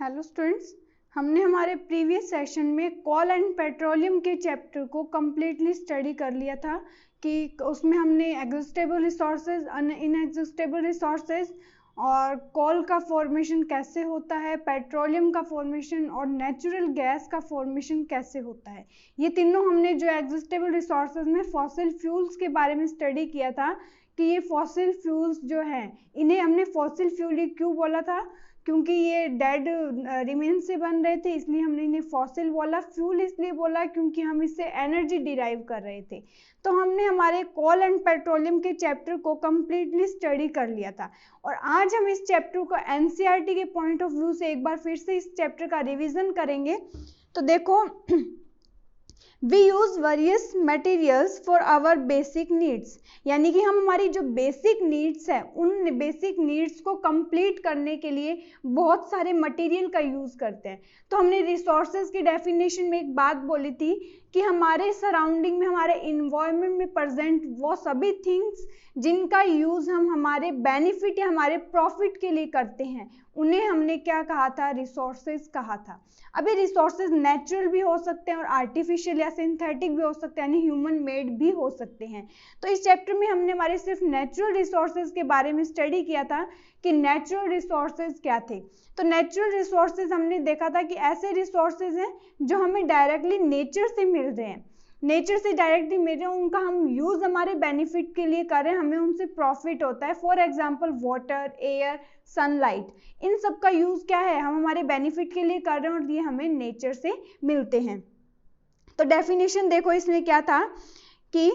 Hello students, हमने हमारे previous session में कोल एंड पेट्रोलियम के चैप्टर को कम्प्लीटली स्टडी कर लिया था कि उसमें हमने एग्जिस्टेबल रिसोर्सेज, इनएग्जिस्टेबल रिसोर्सेज और कोल का फॉर्मेशन कैसे होता है, पेट्रोलियम का फॉर्मेशन और नेचुरल गैस का फॉर्मेशन कैसे होता है। ये तीनों हमने जो एग्जिस्टेबल रिसोर्सेज में फॉसिल फ्यूल्स के बारे में स्टडी किया था कि ये फॉसिल फ्यूल्स जो हैं इन्हें हमने फॉसिल फ्यूल क्यों बोला था, क्योंकि ये डेड रिमेन से बन रहे थे, इसलिए हमने इन्हें फॉसिल बोला। फ्यूल इसलिए बोला क्योंकि हम इससे एनर्जी डिराइव कर रहे थे। तो हमने हमारे कोल एंड पेट्रोलियम के चैप्टर को कम्प्लीटली स्टडी कर लिया था और आज हम इस चैप्टर को एनसीईआरटी के पॉइंट ऑफ व्यू से एक बार फिर से इस चैप्टर का रिविजन करेंगे। तो देखो, we use various materials for our basic needs, यानी कि हम हमारी जो बेसिक नीड्स है उन बेसिक नीड्स को कंप्लीट करने के लिए बहुत सारे मटेरियल का यूज करते हैं। तो हमने रिसोर्सेज की डेफिनेशन में एक बात बोली थी कि हमारे सराउंडिंग में, हमारे इन्वायरमेंट में प्रेजेंट वो सभी थिंग्स जिनका यूज हम हमारे बेनिफिट या हमारे प्रॉफिट के लिए करते हैं उन्हें हमने क्या कहा था, रिसोर्सेज कहा था। अभी रिसोर्सेज नेचुरल भी हो सकते हैं और आर्टिफिशियल या सिंथेटिक भी हो सकते हैं, यानी ह्यूमन मेड भी हो सकते हैं। तो इस चैप्टर में हमने हमारे सिर्फ नेचुरल रिसोर्सेज के बारे में स्टडी किया था कि नेचुरल रिसोर्सेज क्या थे। तो नेचुरल रिसोर्सेज हमने देखा था कि ऐसे रिसोर्सेज हैं जो हमें डायरेक्टली नेचर से मिल रहे हैं, नेचर से डायरेक्टली मिल रहे हैं, उनका हम यूज हमारे बेनिफिट के लिए कर रहे हैं, हमें उनसे प्रॉफिट होता है। For example water, air, sunlight, इन सब का यूज क्या है, हम हमारे बेनिफिट के लिए कर रहे हैं और ये हमें नेचर से मिलते हैं। तो डेफिनेशन देखो इसमें क्या था कि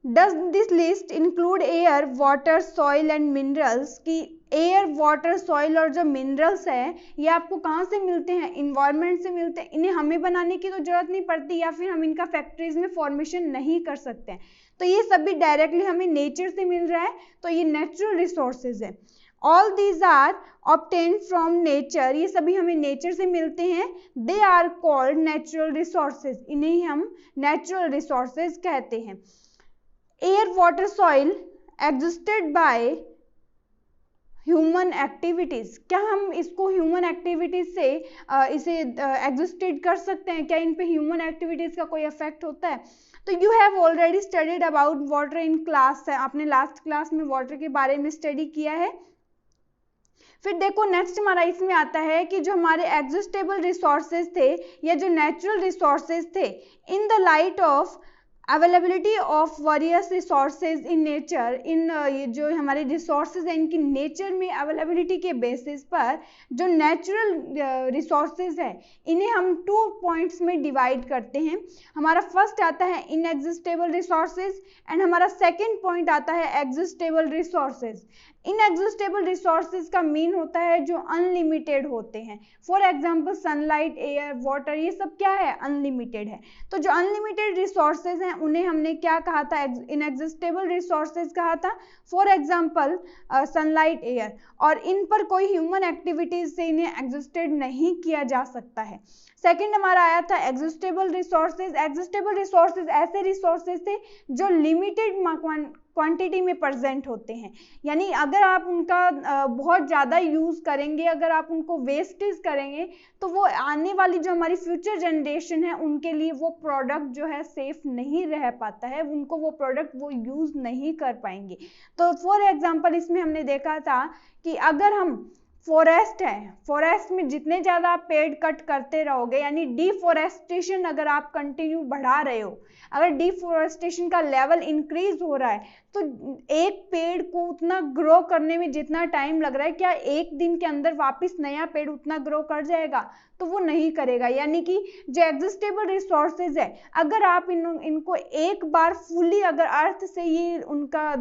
does this list include air, water, soil and minerals, कि एयर, वाटर, सॉइल और जो मिनरल्स है ये आपको कहाँ से मिलते हैं, इन्वायरमेंट से मिलते हैं। इन्हें हमें बनाने की तो जरूरत नहीं पड़ती या फिर हम इनका फैक्ट्रीज में फॉर्मेशन नहीं कर सकते हैं। तो ये सभी डायरेक्टली हमें नेचर से मिल रहा है, तो ये नेचुरल रिसोर्सेज है। All these are obtained from nature, ये सभी हमें नेचर से मिलते हैं। They are called natural resources, इन्हें हम नेचुरल रिसोर्सेज कहते हैं। Air, water, soil existed by human activities, क्या हम इसको ह्यूमन एक्टिविटीज से इसे एग्जिस्टेड कर सकते हैं, क्या इन पे ह्यूमन एक्टिविटीज का कोई इफेक्ट होता है। तो you have already studied about water in class, आपने लास्ट क्लास में वाटर के बारे में स्टडी किया है। फिर देखो नेक्स्ट हमारा इसमें आता है कि जो हमारे एग्जिस्टेबल रिसोर्सेज थे या जो नेचुरल रिसोर्सेज थे, in the light of availability of various resources in nature, इन ये जो हमारे रिसोर्सेज हैं इनकी नेचर में अवेलेबिलिटी के बेसिस पर जो नेचुरल रिसोर्सेज है इन्हें हम 2 पॉइंट्स में डिवाइड करते हैं। हमारा फर्स्ट आता है इनएग्जिस्टेबल रिसोर्सेज एंड हमारा सेकेंड पॉइंट आता है एग्जिस्टेबल रिसोर्सेज। इनएग्जिस्टेबल रिसोर्सेज का मीन होता है जो अनलिमिटेड होते हैं। For example sunlight, air, water, ये सब क्या है, अनलिमिटेड है। तो जो अनलिमिटेड रिसोर्सेज हैं उन्हें हमने क्या कहा था, इनएग्जिस्टेबल रिसोर्सेज कहा था। फॉर एग्जांपल सनलाइट, एयर, और इन पर कोई ह्यूमन एक्टिविटीज से इन्हें एग्जिस्टेड नहीं किया जा सकता है। सेकेंड हमारा आया था एग्जिस्टेबल रिसोर्सेज। एग्जिस्टेबल रिसोर्सेज ऐसे रिसोर्सेज थे जो लिमिटेड क्वांटिटी में प्रेजेंट होते हैं, यानी अगर आप उनका बहुत ज़्यादा यूज़ करेंगे, अगर आप उनको वेस्टेज करेंगे तो वो आने वाली जो हमारी फ्यूचर जनरेशन है उनके लिए वो प्रोडक्ट जो है सेफ नहीं रह पाता है, उनको वो प्रोडक्ट वो यूज़ नहीं कर पाएंगे। तो फॉर एग्जांपल इसमें हमने देखा था कि अगर हम फॉरेस्ट है, फॉरेस्ट में जितने ज़्यादा आप पेड़ कट करते रहोगे, यानी डिफॉरेस्टेशन अगर आप कंटिन्यू बढ़ा रहे हो, अगर डिफॉरेस्टेशन का लेवल इंक्रीज हो रहा है तो एक पेड़ को उतना ग्रो करने में जितना टाइम लग रहा है, क्या एक दिन के अंदर वापस नया पेड़ उतना ग्रो कर जाएगा, तो वो नहीं करेगा। यानी कि जो एग्जिस्टेबल रिसोर्सेज है अगर आप इनको एक बार फुली अगर अर्थ से ये उनका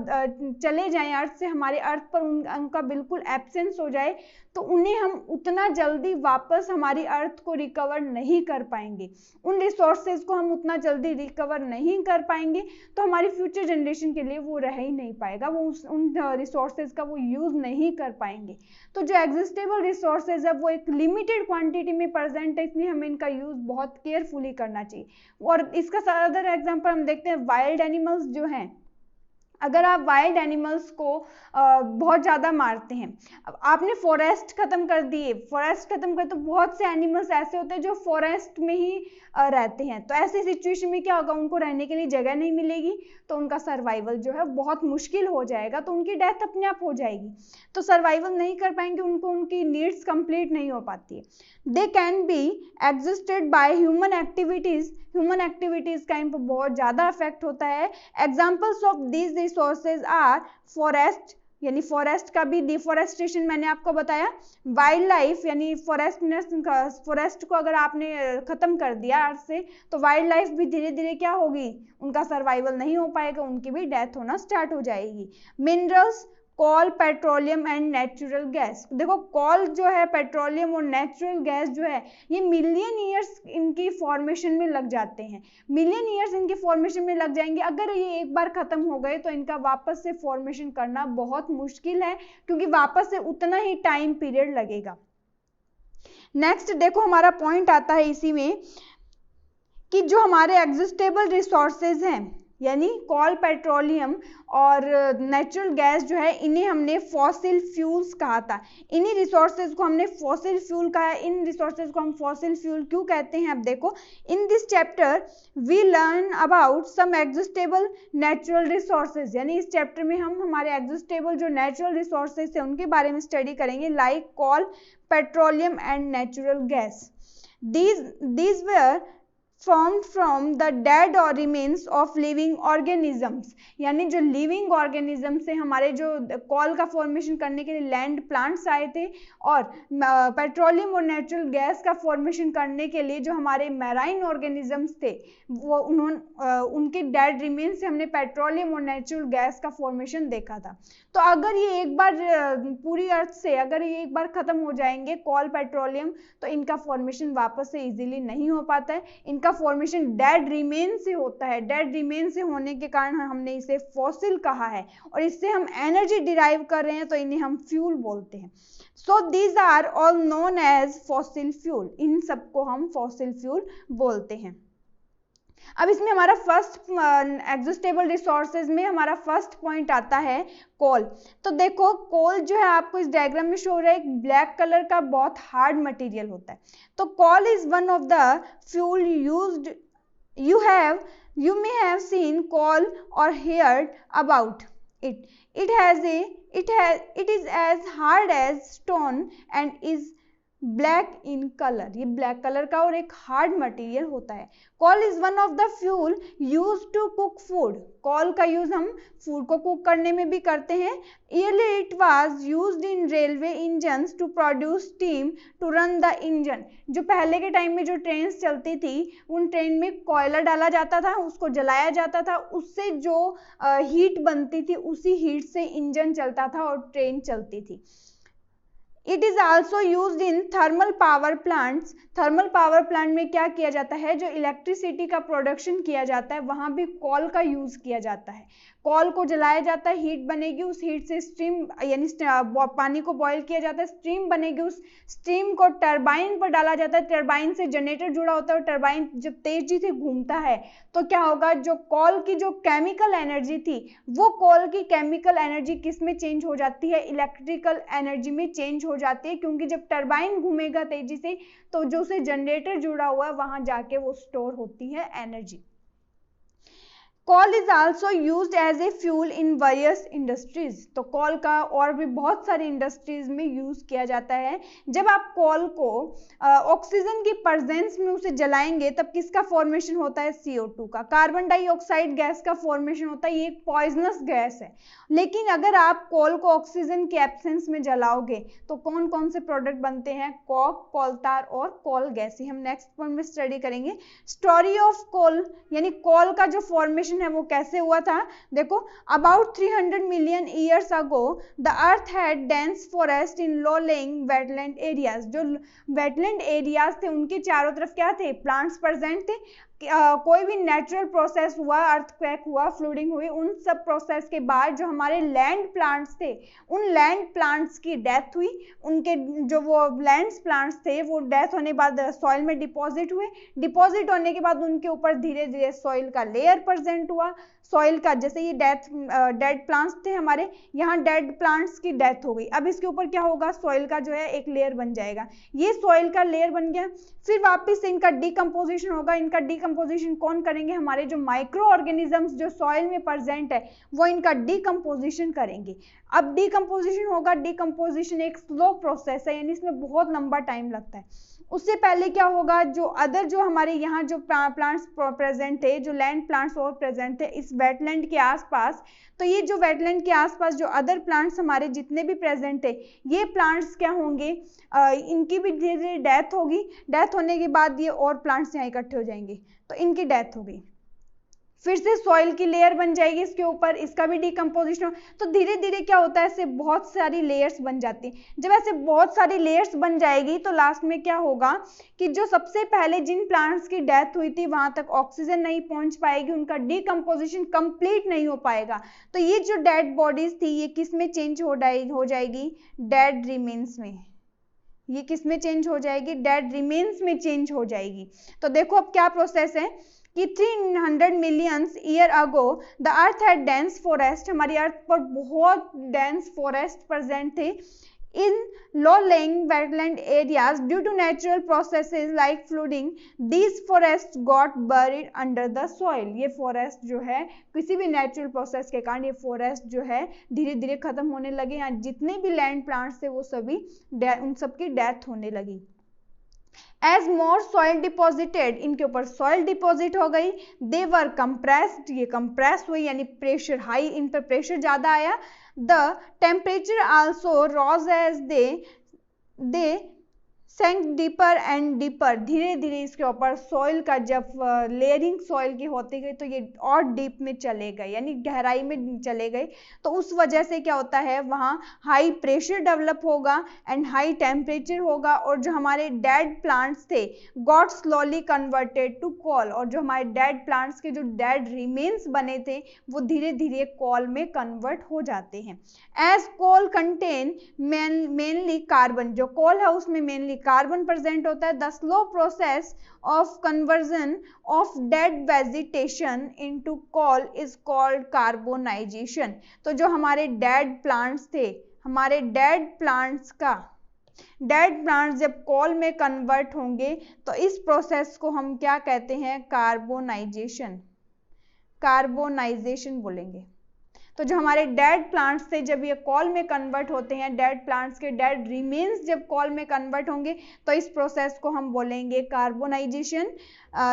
चले जाएं, अर्थ से हमारे अर्थ पर उनका बिल्कुल एब्सेंस हो जाए तो उन्हें हम उतना जल्दी वापस हमारी अर्थ को रिकवर नहीं कर पाएंगे, उन रिसोर्सेज को हम उतना जल्दी रिकवर नहीं कर पाएंगे, तो हमारी फ्यूचर जनरेशन के लिए वो रह ही नहीं पाएगा, वो उन रिसोर्सेज का वो यूज नहीं कर पाएंगे। तो जो एग्जिस्टेबल रिसोर्सेज है वो एक लिमिटेड क्वांटिटी में प्रेजेंट है, इसलिए हमें इनका यूज बहुत केयरफुली करना चाहिए। और इसका अदर एग्जांपल हम देखते हैं, वाइल्ड एनिमल्स जो हैं अगर आप वाइल्ड एनिमल्स को बहुत ज़्यादा मारते हैं, अब आपने फॉरेस्ट खत्म कर दिए, फॉरेस्ट खत्म कर तो बहुत से एनिमल्स ऐसे होते हैं जो फॉरेस्ट में ही रहते हैं, तो ऐसी सिचुएशन में क्या होगा, उनको रहने के लिए जगह नहीं मिलेगी, तो उनका सर्वाइवल जो है बहुत मुश्किल हो जाएगा, तो उनकी डेथ अपने आप हो जाएगी, तो सर्वाइवल नहीं कर पाएंगे, उनको उनकी नीड्स कंप्लीट नहीं हो पाती है। They can be existed by human activities, human activities का इन पर बहुत ज़्यादा इफेक्ट होता है। Examples of these resources are forest, यानी फॉरेस्ट का भी डिफोरेस्टेशन मैंने आपको बताया, वाइल्ड लाइफ यानी फॉरेस्ट को अगर आपने खत्म कर दिया अर्थ से, तो वाइल्ड लाइफ भी धीरे धीरे क्या होगी, उनका सर्वाइवल नहीं हो पाएगा, उनकी भी डेथ होना स्टार्ट हो जाएगी। Minerals, coal, petroleum and natural gas, देखो कोल जो है, पेट्रोलियम और नेचुरल गैस जो है, ये मिलियन ईयर्स इनकी फॉर्मेशन में लग जाते हैं, मिलियन ईयर्स इनकी फॉर्मेशन में लग जाएंगे। अगर ये एक बार खत्म हो गए तो इनका वापस से फॉर्मेशन करना बहुत मुश्किल है, क्योंकि वापस से उतना ही टाइम पीरियड लगेगा। नेक्स्ट देखो हमारा पॉइंट आता है इसी में कि जो हमारे एग्जिस्टेबल रिसोर्सेज हैं, यानी कोल, पेट्रोलियम और नेचुरल गैस जो है, इन्हें हमने फॉसिल फ्यूल्स कहा था, इन्हीं रिसोर्सेज को हमने फॉसिल फ्यूल कहा है। इन रिसोर्सेज को हम फॉसिल फ्यूल क्यों कहते हैं, अब देखो, in this chapter we learn about some exhaustible natural resources, यानी इस चैप्टर में हम हमारे एग्जिस्टेबल जो नेचुरल रिसोर्सेज है उनके बारे में स्टडी करेंगे, like coal, petroleum and natural gas. These were formed from the dead or remains of living organisms, यानी जो लिविंग ऑर्गेनिज्म से हमारे जो कॉल का फॉर्मेशन करने के लिए लैंड प्लांट्स आए थे, और पेट्रोलियम और नेचुरल गैस का फॉर्मेशन करने के लिए जो हमारे मैराइन ऑर्गेनिजम्स थे, वो उनके डेड रिमेन से हमने पेट्रोलियम और नेचुरल गैस का फॉर्मेशन देखा था। तो अगर ये एक बार पूरी अर्थ से अगर ये एक बार खत्म हो जाएंगे कॉल, पेट्रोलियम, तो इनका फॉर्मेशन वापस से इजीली नहीं हो पाता है, इनका फॉर्मेशन डेड रिमेन से होता है। डेड रिमेन से होने के कारण हमने इसे फॉसिल कहा है, और इससे हम एनर्जी डिराइव कर रहे हैं, तो इन्हें हम फ्यूल बोलते हैं। So these are all known as fossil fuel, इन सबको हम फॉसिल फ्यूल बोलते हैं। अब इसमें हमारा फर्स्ट एग्जिस्टेबल रिसोर्सेज में हमारा फर्स्ट पॉइंट आता है कोल। तो देखो कोल जो है आपको इस डायग्राम में शो हो रहा है, एक ब्लैक कलर का बहुत हार्ड मटेरियल होता है। तो coal is one of the fuel used, you may have seen coal or heard about it. It is as hard as stone and is black in colour, ये black colour का और एक hard material होता है। Coal is one of the fuel use to cook food, coal का use हम food को cook करने में भी करते हैं। Earlier it was used in railway engines to produce steam to run the engine, जो पहले के टाइम में जो ट्रेन चलती थी उन ट्रेन में कोयला डाला जाता था, उसको जलाया जाता था, उससे जो हीट बनती थी उसी हीट से इंजन चलता था और ट्रेन चलती थी। It is also used in thermal power plants, thermal power plant में क्या किया जाता है, जो इलेक्ट्रिसिटी का प्रोडक्शन किया जाता है वहां भी कोल का यूज किया जाता है। कोल को जलाया जाता है, हीट बनेगी, उस हीट से स्टीम यानी पानी को बॉईल किया जाता है, स्टीम बनेगी, उस स्टीम को टरबाइन पर डाला जाता है, टरबाइन से जनरेटर जुड़ा होता है, और टरबाइन जब तेजी से घूमता है तो क्या होगा, जो कोल की जो केमिकल एनर्जी थी वो कोल की केमिकल एनर्जी किस में चेंज हो जाती है, इलेक्ट्रिकल एनर्जी में चेंज हो जाती है, क्योंकि जब टरबाइन घूमेगा तेजी से तो जो से जनरेटर जुड़ा हुआ है वहां जाके वो स्टोर होती है energy. Coal is also used as a fuel in various industries, तो कोल का और भी बहुत सारी इंडस्ट्रीज में यूज किया जाता है। जब आप कोल को ऑक्सीजन की प्रेजेंस में उसे जलाएंगे तब किसका फॉर्मेशन होता है, CO2 का, कार्बन डाइऑक्साइड गैस का फॉर्मेशन होता है, ये एक पॉइजनस गैस है। लेकिन अगर आप कोल को ऑक्सीजन के एब्सेंस में जलाओगे तो कौन कौन से प्रोडक्ट बनते हैं, कोक, कोलतार और कोल गैस, हम नेक्स्ट पॉइंट में स्टडी करेंगे। स्टोरी ऑफ कोल, यानी कोल का जो फॉर्मेशन है वो कैसे हुआ था, देखो about 300 million years ago the earth had dense forest in low lying wetland areas, जो वेटलैंड एरियाज थे उनके चारों तरफ क्या थे, प्लांट्स प्रेजेंट थे। कोई भी नेचुरल प्रोसेस हुआ, अर्थक्वेक हुआ, फ्लूडिंग हुई, उन सब प्रोसेस के बाद जो हमारे लैंड प्लांट्स थे, उन लैंड प्लांट्स की डेथ हुई, उनके जो वो लैंड प्लांट्स थे वो डेथ होने के बाद सॉइल में डिपॉजिट हुए, डिपॉजिट होने के बाद उनके ऊपर धीरे धीरे सॉइल का लेयर प्रेजेंट हुआ, सॉइल का, जैसे ये डेड प्लांट्स थे हमारे, यहाँ डेड प्लांट्स की डेथ हो गई, अब इसके ऊपर क्या होगा, सॉइल का जो है एक लेयर बन जाएगा, ये सॉइल का लेयर बन गया, फिर वापस से इनका डिकम्पोजिशन होगा, इनका डिकम्पोजिशन कौन करेंगे, हमारे जो माइक्रो ऑर्गेनिजम्स जो सॉइल में प्रेजेंट है वो इनका डिकम्पोजिशन करेंगे। अब डिकम्पोजिशन होगा, डिकम्पोजिशन एक स्लो प्रोसेस है, यानी इसमें बहुत लंबा टाइम लगता है। उससे पहले क्या होगा, जो हमारे यहाँ जो प्लांट्स प्रेजेंट थे, जो लैंड प्लांट्स और प्रेजेंट थे इस वेटलैंड के आसपास, तो ये जो वेटलैंड के आसपास जो अदर प्लांट्स हमारे जितने भी प्रेजेंट थे, ये प्लांट्स क्या होंगे, इनकी भी धीरे धीरे डेथ होगी, डेथ होने के बाद ये और प्लांट्स यहाँ इकट्ठे हो जाएंगे, तो इनकी डेथ हो गई, फिर से सॉइल की लेयर बन जाएगी इसके ऊपर, इसका भी डिकम्पोजिशन हो, तो धीरे धीरे क्या होता है, ऐसे बहुत सारी लेयर्स बन जाती हैं। जब ऐसे बहुत सारी लेयर्स बन जाएगी तो लास्ट में क्या होगा कि जो सबसे पहले जिन प्लांट्स की डेथ हुई थी वहां तक ऑक्सीजन नहीं पहुंच पाएगी, उनका डिकम्पोजिशन कंप्लीट नहीं हो पाएगा, तो ये जो डेड बॉडीज थी ये किस में चेंज हो जाएगी, डेड रिमेन्स में। ये किस में चेंज हो जाएगी, डेड रिमेन्स में चेंज हो जाएगी। तो देखो अब क्या प्रोसेस है कि 300 millions year ago the earth had dense forest, हमारी अर्थ पर बहुत डेंस फॉरेस्ट प्रेजेंट थे in low lying wetland areas due to natural processes like flooding, these forest got buried under the soil. ये forest जो है किसी भी natural process के कारण ये फॉरेस्ट जो है धीरे धीरे खत्म होने लगे, यहाँ जितने भी लैंड प्लांट्स थे वो सभी उन सबकी डेथ होने लगी। एज मोर सॉइल डिपॉजिटेड, इनके ऊपर सॉइल डिपॉजिट हो गई, दे वर कंप्रेस्ड, ये कंप्रेस हुई यानी प्रेशर हाई, इन पर प्रेशर ज्यादा आया, the temperature also rose as they sank deeper and deeper, धीरे धीरे इसके ऊपर सॉइल का जब लेयरिंग सॉइल की होती गई तो ये और डीप में चले गए, यानी गहराई में चले गए, तो उस वजह से क्या होता है वहाँ हाई प्रेशर डेवलप होगा एंड हाई टेम्परेचर होगा, और जो हमारे डेड प्लांट्स थे got slowly converted to coal, और जो हमारे डेड प्लांट्स के जो डेड रिमेन्स बने थे वो धीरे धीरे कॉल में कन्वर्ट हो जाते हैं। As coal contain mainly carbon, जो कॉल है उसमें मेनली कार्बन प्रेजेंट होता है, the slow process of conversion of dead vegetation into coal is called carbonization. तो जो हमारे डेड प्लांट्स थे, हमारे डेड प्लांट्स जब कॉल में कन्वर्ट होंगे तो इस प्रोसेस को हम क्या कहते हैं, कार्बोनाइजेशन बोलेंगे। तो जो हमारे डेड प्लांट्स थे जब ये कॉल में कन्वर्ट होते हैं, डेड प्लांट्स के डेड रिमेन्स जब कॉल में कन्वर्ट होंगे तो इस प्रोसेस को हम बोलेंगे carbonisation.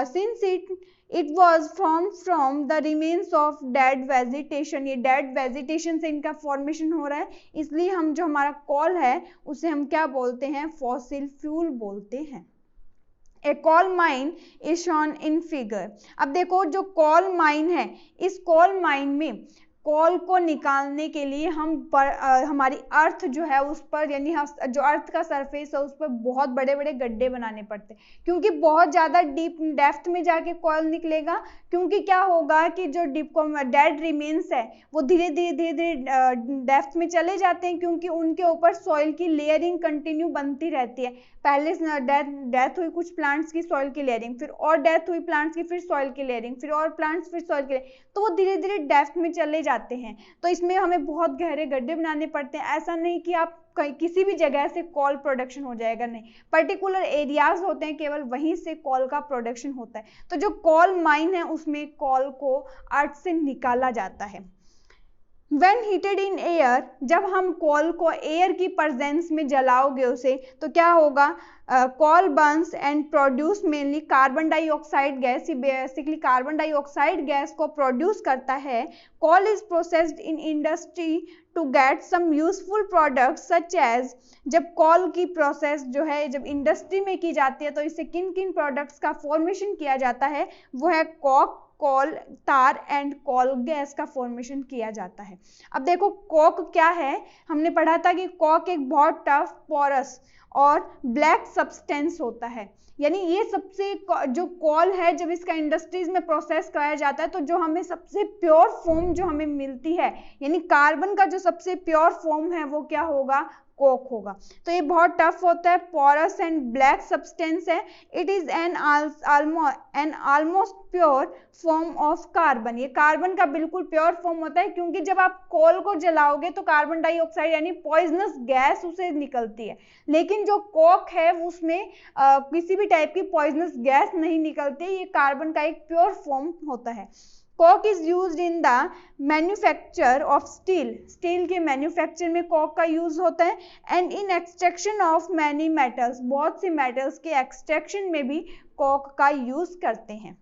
Since it was form from the remains of dead vegetation, ये डेड वेजिटेशन से इनका फॉर्मेशन हो रहा है, इसलिए हम जो हमारा कॉल है उसे हम क्या बोलते हैं, फॉसिल फ्यूल बोलते हैं। A coal mine is shown in figure. अब देखो जो कॉल माइन है, इस कॉल माइन में कॉल को निकालने के लिए हमारी अर्थ जो है उस पर, यानी जो अर्थ का सरफेस है उस पर बहुत बड़े बड़े गड्ढे बनाने पड़ते हैं, क्योंकि बहुत ज़्यादा डीप डेप्थ में जाके कॉल निकलेगा, क्योंकि क्या होगा कि जो डेड रिमेन्स है वो धीरे धीरे डेप्थ में चले जाते हैं, क्योंकि उनके ऊपर सॉइल की लेयरिंग कंटिन्यू बनती रहती है। पहले डेथ हुई कुछ प्लांट्स की, सॉइल की लेयरिंग, फिर और डेथ हुई प्लांट्स की, फिर सॉइल की लेयरिंग, फिर और प्लांट्स, फिर सॉइल की लेयरिंग, तो वो धीरे धीरे डेप्थ में चले जाते हैं, तो इसमें हमें बहुत गहरे गड्ढे बनाने पड़ते हैं। ऐसा नहीं कि आप किसी भी जगह से कॉल प्रोडक्शन हो जाएगा, नहीं, पर्टिकुलर एरियाज होते हैं, केवल वहीं से कॉल का प्रोडक्शन होता है। तो जो कॉल माइन है उसमें कॉल को अर्थ से निकाला जाता है। When heated in air, जब हम कॉल को एयर की प्रेजेंस में जलाओगे उसे, तो क्या होगा, coal burns and produce mainly carbon dioxide gas, basically carbon dioxide gas को प्रोड्यूस करता है। Coal is processed in industry to get some useful products such as, जब कॉल की प्रोसेस जो है जब इंडस्ट्री में की जाती है तो इससे किन किन प्रोडक्ट्स का फॉर्मेशन किया जाता है, वो है कॉक, कॉल, तार एंड कॉल गैस का फॉर्मेशन किया जाता है। अब देखो कॉक क्या है, हमने पढ़ा था कि कॉक एक बहुत टफ, पोरस और ब्लैक सब्सटेंस होता है। यानी ये सबसे जो कॉल है जब इसका इंडस्ट्रीज में प्रोसेस कराया जाता है तो जो हमें सबसे प्योर फॉर्म जो हमें मिलती है, यानी कार्बन का जो सबसे प्योर फॉर्म है वो क्या होगा, कोक होगा। तो ये बहुत टफ होता है, पोरस एंड ब्लैक सब्सटेंस है। It is an almost pure form of carbon. ये कार्बन का बिल्कुल प्योर फॉर्म होता है, क्योंकि जब आप कोल को जलाओगे तो कार्बन डाइऑक्साइड यानी पॉइजनस गैस उसे निकलती है, लेकिन जो कोक है उसमें किसी भी टाइप की पॉइजनस गैस नहीं निकलती। ये कार्बन का एक प्योर फॉर्म होता है। Coke is used in the manufacture of steel. Steel के मैन्युफैक्चर में कोक का यूज होता है। And in extraction of many metals, बहुत से मेटल्स के एक्सट्रैक्शन में भी कोक का यूज करते हैं।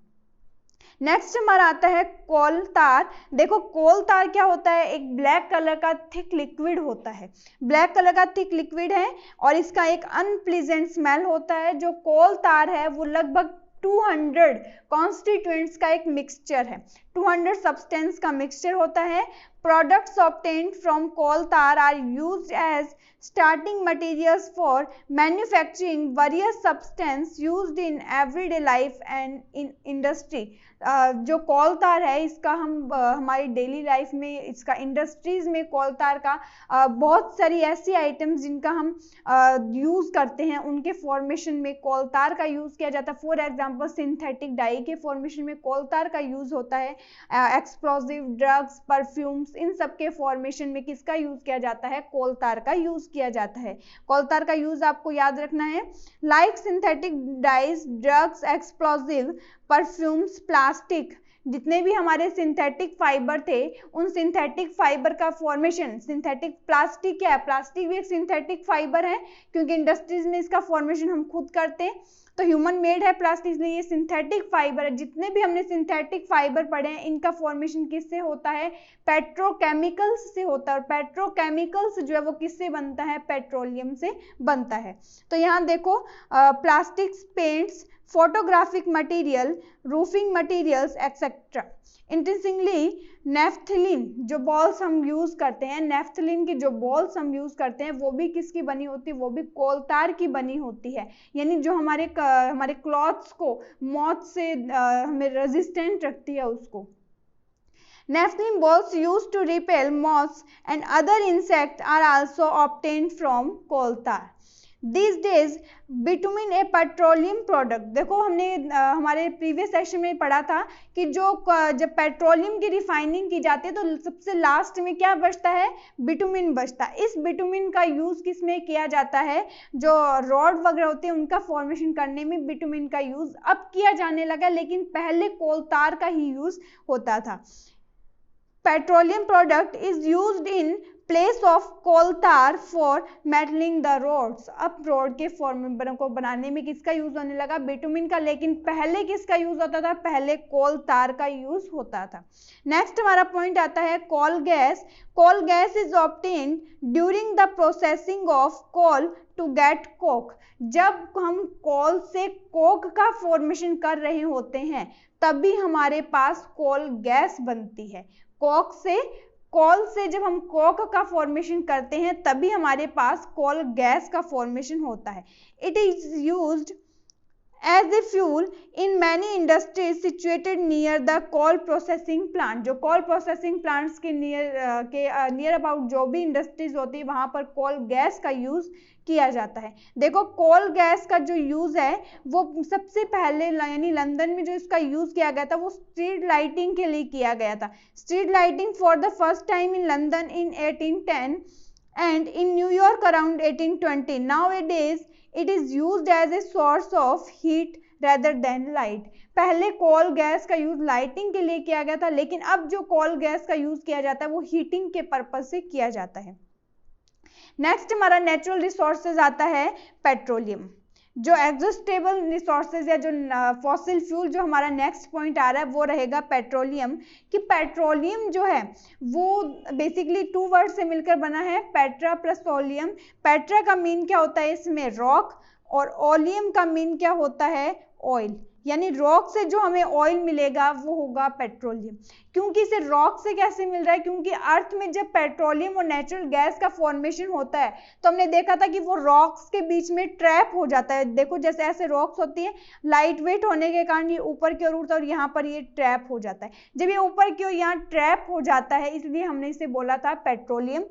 नेक्स्ट हमारा आता है कोल तार। देखो कोल तार क्या होता है, एक ब्लैक कलर का थिक लिक्विड होता है। ब्लैक कलर का थिक लिक्विड है और इसका एक अनप्लीजेंट स्मेल होता है। जो कोल तार है वो लगभग 200 कॉन्स्टिट्यूएंट्स का एक मिक्सचर है, 200 सब्सटेंस का मिक्सचर होता है। Products obtained from coal tar are used as starting materials for manufacturing various substances used in everyday life and in industry। जो कोल तार है इसका हम हमारी डेली लाइफ में, इसका इंडस्ट्रीज में कोल तार का बहुत सारी ऐसी आइटम्स जिनका हम यूज करते हैं उनके फॉर्मेशन में कोल तार का यूज किया जाता है। फॉर एग्जांपल सिंथेटिक डाई के फॉर्मेशन में कोल तार का यूज होता है। एक्सप्लोसिव ड्रग्स, परफ्यूम्स, इन सब के फॉर्मेशन में किसका यूज किया जाता है, कोल तार का यूज किया जाता है। कोल तार का यूज आपको याद रखना है। Like synthetic dies, drugs, explosive, perfumes, plastic, जितने भी हमारे सिंथेटिक फाइबर थे उन सिंथेटिक फाइबर का फॉर्मेशन, सिंथेटिक प्लास्टिक क्या है, प्लास्टिक भी एक सिंथेटिक फाइबर है क्योंकि इंडस्ट्रीज में इसका फॉर्मेशन हम खुद करते हैं। तो ह्यूमन मेड है प्लास्टिक, इसलिए ये सिंथेटिक फाइबर है। जितने भी हमने सिंथेटिक फाइबर पढ़े हैं इनका फॉर्मेशन किससे होता है, पेट्रोकेमिकल्स से होता है। और पेट्रोकेमिकल्स जो है वो किससे बनता है, पेट्रोलियम से बनता है। तो यहाँ देखो plastics, paints, photographic material, roofing materials etcetera. Interestingly naphthalene जो बॉल्स हम यूज करते हैं, नेफ्थलीन की जो बॉल्स हम यूज करते हैं वो भी किसकी बनी होती है, वो भी कोल तार की बनी होती है। यानी जो हमारे क्लॉथ्स को मॉथ से हमें रेजिस्टेंट रखती है उसको। Naphthalene balls used to repel moths and other insects are also obtained from coal tar. These days, bitumen a petroleum product। देखो हमने हमारे प्रीवियस सेक्शन में पढ़ा था कि जब पेट्रोलियम की रिफाइनिंग की जाती है तो सबसे लास्ट में क्या बचता है, बिटुमिन बचता है। इस बिटुमिन का यूज किस में किया जाता है, जो रॉड वगैरह होते हैं उनका फॉर्मेशन करने में बिटुमिन का यूज अब किया जाने लगा, लेकिन पहले कोल तार का ही यूज होता था। Petroleum product is used in place of coal tar for metaling the roads। अब रोड के फॉर्म को बनाने में किसका यूज होने लगा, बिटुमिन का, लेकिन पहले किसका यूज होता था, पहले कोल तार का यूज होता था। नेक्स्ट हमारा पॉइंट आता है coal gas. Coal gas is obtained during the processing of coal to get coke. जब हम कोल से कोक का फॉर्मेशन कर रहे होते हैं तभी हमारे पास कोल गैस बनती है। कोल से जब हम कोक का फॉर्मेशन करते हैं तभी हमारे पास कोल गैस का फॉर्मेशन होता है। It is used as a fuel in many industries situated near the coal processing plant. जो कोल प्रोसेसिंग प्लांट्स के नियर अबाउट जो भी इंडस्ट्रीज होती है वहां पर कोल गैस का यूज किया जाता है। देखो कोल गैस का जो यूज है वो सबसे पहले यानी लंदन में जो इसका यूज किया गया था वो स्ट्रीट लाइटिंग के लिए किया गया था। Street lighting for the first time in London in 1810 and in New York around 1820. Nowadays it is used as a source of heat rather than light। पहले कोल गैस का यूज लाइटिंग के लिए किया गया था, लेकिन अब जो कोल गैस का यूज किया जाता है वो हीटिंग के पर्पज से किया जाता है। नेक्स्ट हमारा नेचुरल रिसोर्सेज आता है पेट्रोलियम। जो एग्जॉस्टेबल रिसोर्सेज या जो फॉसिल फ्यूल, जो हमारा नेक्स्ट पॉइंट आ रहा है वो रहेगा पेट्रोलियम। कि पेट्रोलियम जो है वो बेसिकली 2 वर्ड से मिलकर बना है, पेट्रा प्लस ओलियम। पेट्रा का मीन क्या होता है इसमें, रॉक, और ओलियम का मीन क्या होता है, ऑयल, यानी रॉक से जो हमें ऑयल मिलेगा वो होगा पेट्रोलियम। क्योंकि इसे रॉक से कैसे मिल रहा है, क्योंकि अर्थ में जब पेट्रोलियम और नेचुरल गैस का फॉर्मेशन होता है तो हमने देखा था कि वो रॉक्स के बीच में ट्रैप हो जाता है। देखो जैसे ऐसे रॉक्स होती है, लाइट वेट होने के कारण ये ऊपर की ओर उड़ता है और यहाँ पर ये ट्रैप हो जाता है। जब ये ऊपर की ओर यहाँ ट्रैप हो जाता है इसलिए हमने इसे बोला था पेट्रोलियम।